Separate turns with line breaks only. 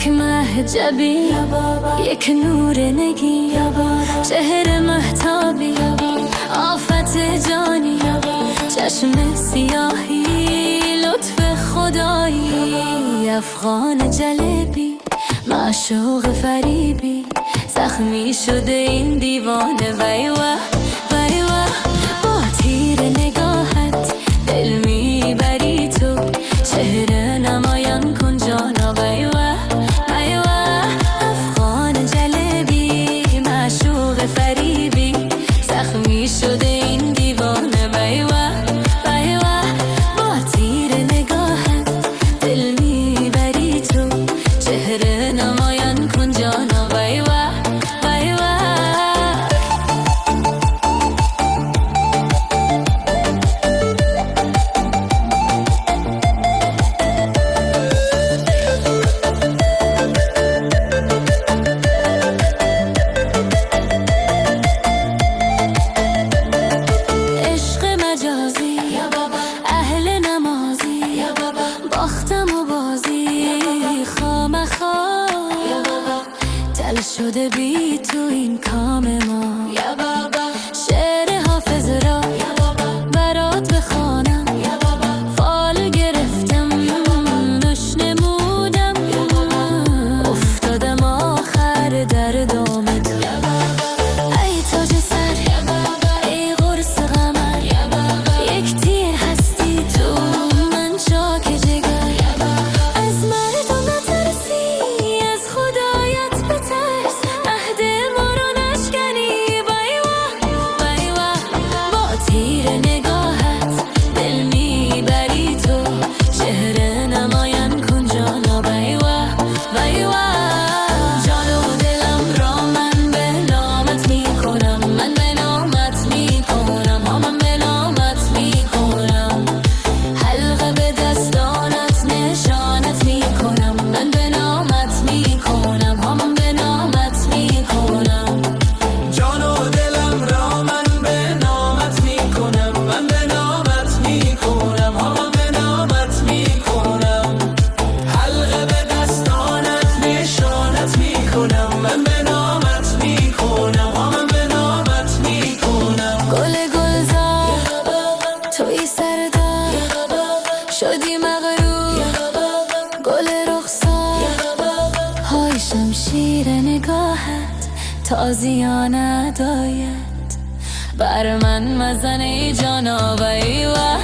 یک محجبی، یک نور نگی، چهره مهتابی، آفت جانی، چشم سیاهی، لطف خدایی، افغان جلبی، معشوق فریبی، زخمی شده این دیوانه. ویوه ویوه با تیر نگاهت دل میبری تو، چهره نمایان کن جانا. ویوه ویوه افغان جلبی، معشوق فریبی، زخمی شده این دیوانه. ویوه ویوه با تیر نگاهت دل میبری تو، چهره نمایان کن جانا. ویوه ویوه عشق مجازی، اهل نمازی، باختم و بازی خامخا، تل شده بی تو این کام ما. شعر حافظ را برات بخوانم، فال گرفتم نش نمودم، افتادم آخر در دام تو. ای تاج سر، ای قرص قمر، یک تیر هستی تو، من چاک جگر. از مردم نترسی، از خدایت بترس، عهد ما رو نشکنی. ویوه ویوه با تیر نگاهت دل میبری تو، چهره نمایان کن جانا. ویوه ویوه جان و دلم را من به نامت میکنم، من به نامت میکنم، من به نامت میکنم، حلقه به دستانت نشانت میکنم، من به نامت میکنم، من به نامت میکنم.
جان و دلم را من به نامت میکنم، من به نامت میکنم، من به نامت میکنم، حلقه به دستانت نشانت میکنم، من به نامت میکنم، من به نامت میکنم.
گل گلزار توی سردار شدی مغرور، گل رخسار های شمشیر نگاهت، تازیان ادایت بر من مزن ای جانا. ویوه